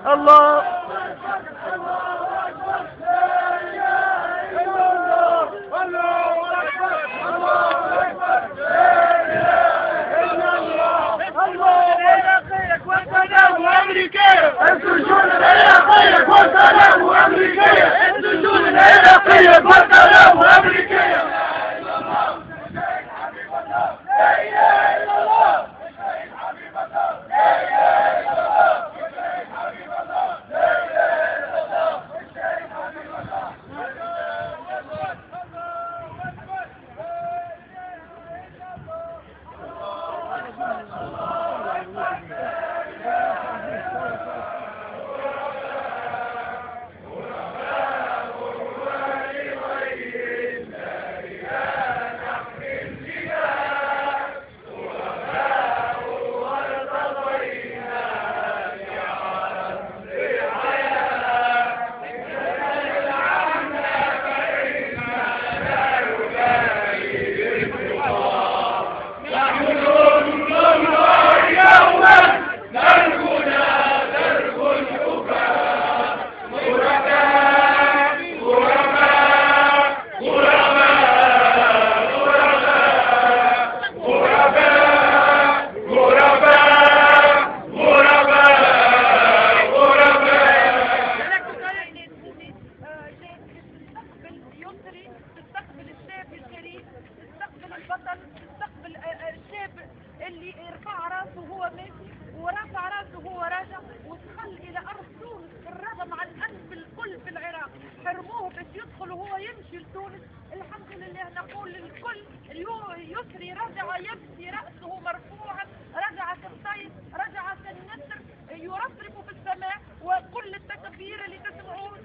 الله السجون العراقية غوانتنامو أمريكية. السجون العراقية غوانتنامو أمريكية. تستقبل الشاب الكريم، تستقبل البطل، تستقبل الشاب اللي يرفع راسه وهو ماشي ورافع راسه وهو راجع، ودخل الى ارض تونس بالرغم عن انف الكل في العراق حرموه باش يدخل وهو يمشي لتونس. الحمد لله نقول للكل يسري رجع يبكي راسه مرفوعا، رجع كالطير، رجع كالنسر يرفرف في السماء، وكل التكبير اللي تسمعوه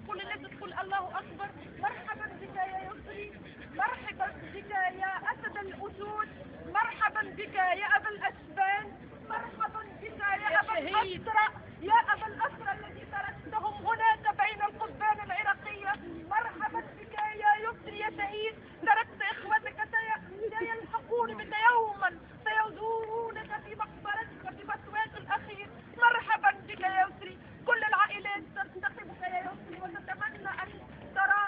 كل الناس تقول الله اكبر. مرحبا بك يا يسري، مرحبا بك يا اسد الاسود، مرحبا بك يا ابا الاشبال، مرحبا بك يا ابا الاسرى، يا ابا الاسرى الذي تركتهم هناك بين القضبان العراقيه. مرحبا بك يا يسري يا شهيد، تركت اخوتك سيلحقون بك يوما، سيزورونك في مقبرتك في مسواك الاخير. مرحبا بك يا يسري، كل العائلات ترتقبك يا يسري وتتمنى ان ترى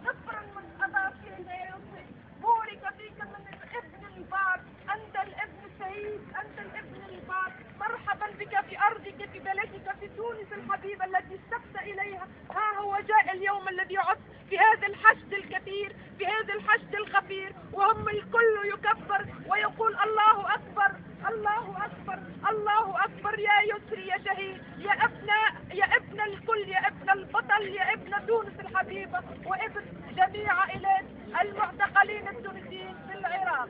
ظفرا من اظافرك يا يسري. بورك فيك من الابن البار، انت الابن الشهيد، انت الابن البار. مرحبا بك في ارضك، في بلدك، في تونس الحبيبه التي اشتقت اليها. ها هو جاء اليوم الذي عدت في هذا الحشد الكثير، في هذا الحشد الخفير، وهم الكل يكبر ويقول الله اكبر، الله اكبر، الله اكبر. يا يسري يا شهيد، يا ابن الكل، يا ابن البطل، يا ابن تونس الحبيبه، وابن جميع عائلات المعتقلين التونسيين في العراق.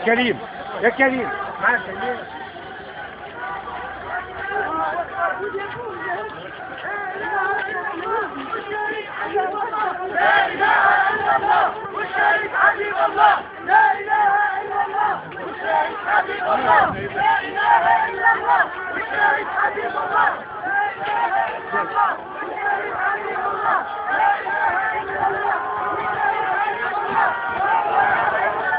كريم يا كريم معاك كريم. لا اله الا الله والشهيد حبيب الله، لا اله الا الله والشهيد حبيب الله، لا اله الا الله والشهيد حبيب الله، لا اله الا الله والشهيد حبيب الله، لا اله الا الله والشهيد حبيب الله.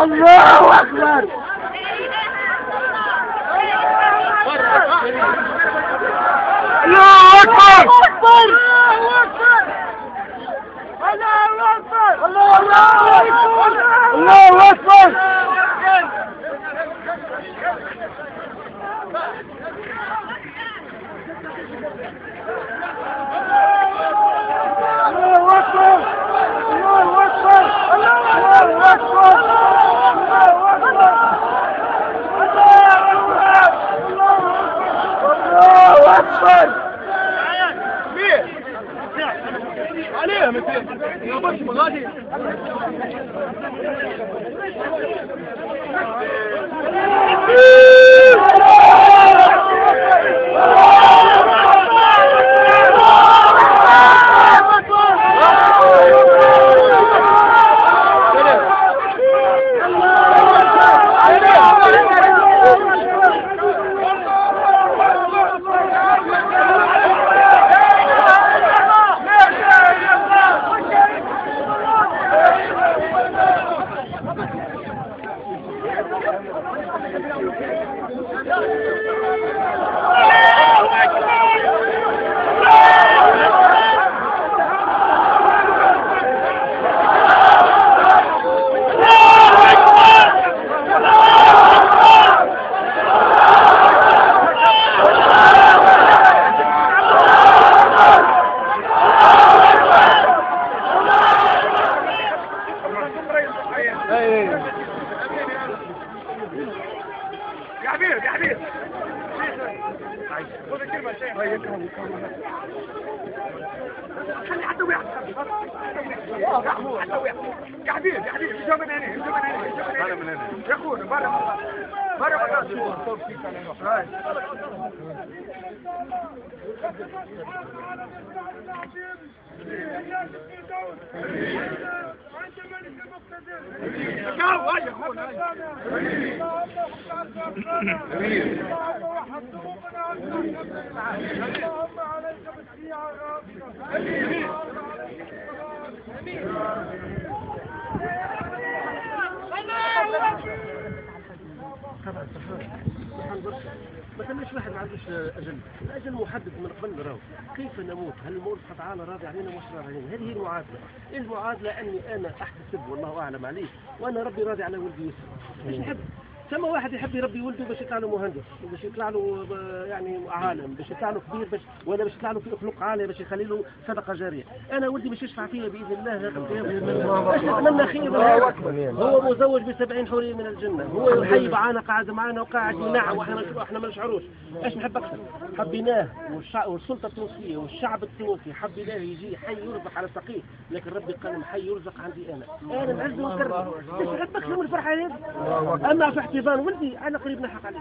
الله أكبر. الله أكبر. الله أكبر. عليها مثل يا بس مغادي يا حبيب يا حبيب خذ الكلمة شيء خلي حتى ويا يا حبيب يا حبيب جو من هنا جو من هنا انا من هنا يا اخونا برا برا ما كانش واحد ما عندوش اجل، الاجل محدد من قبل راهو. كيف نموت؟ هل المولى سبحانه وتعالى راضي علينا مش راضي علينا؟ هذه هي المعادله، المعادله اني انا احتسب والله اعلم عليه وانا ربي راضي على ولدي يوسف. مش نحب ثم واحد يحب يربي ولده باش يطلع له مهندس، باش يطلع له يعني عالم، باش يطلع له كبير، باش ولا باش يطلع له في اخلاق عاليه، باش يخلي له صدقه جاريه. انا ولدي باش يشفع فيا باذن الله من خير. هو مزوج ب70 حوريه من الجنه، هو حي معانا قاعد معانا وقاعد ينع واحنا ما نشعروش. ايش نحب اكثر؟ حبيناه والسلطه التونسيه والشعب التونسي حبيناه يجي حي يرزق على فقيه، لكن ربي قال حي يرزق عندي انا نعز ونكرم. ايش نحب اكثر من الفرحه هذه؟ اما في احتضان ولدي انا قريب نحق عليه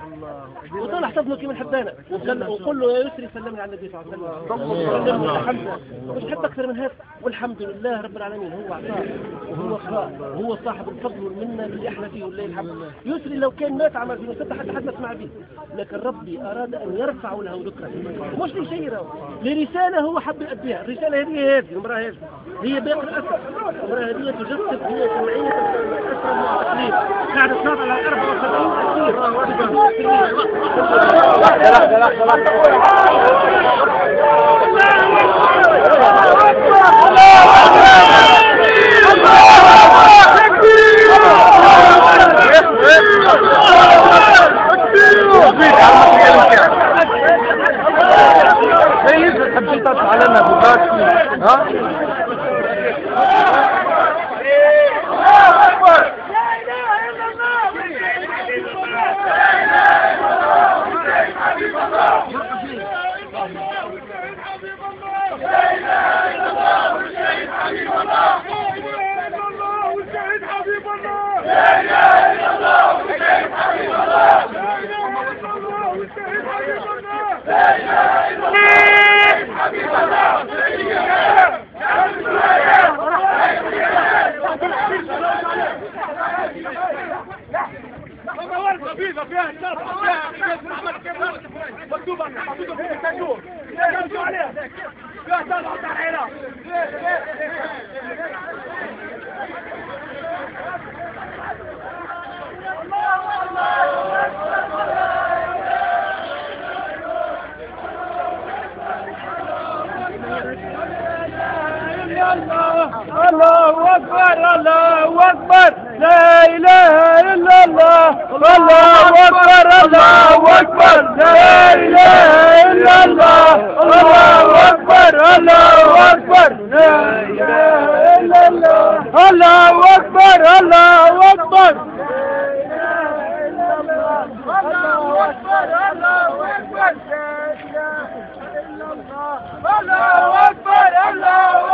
وطول احتضنه كيما نحب انا ونقول له يا يسري سلمني على النبي صلى الله عليه وسلم الحمد. مش نحب اكثر من هذا والحمد لله رب العالمين. هو عطاء وهو خاء وهو صاحب الفضل والمنه اللي احنا فيه ولله الحمد. يسري لو كان مات عام 2006 حتى حد ما سمع به، لكن ربي اراد ان يرفع له ذكره مش لشيء راهو لرساله هو حب يؤديها. الرساله هذه المراه هذه هي باقي الاثر. المراه هذه تجسد هي جمعيه الاسره المعتقلين قاعده تناضل على 74 لا إله إلا الله والشهيد حبيب الله أكبر الله أكبر لا إله إلا الله الله أكبر الله أكبر لا إله إلا الله الله أكبر الله أكبر لا إله إلا الله الله أكبر الله أكبر لا إله إلا الله الله أكبر الله أكبر لا إله إلا الله الله أكبر الله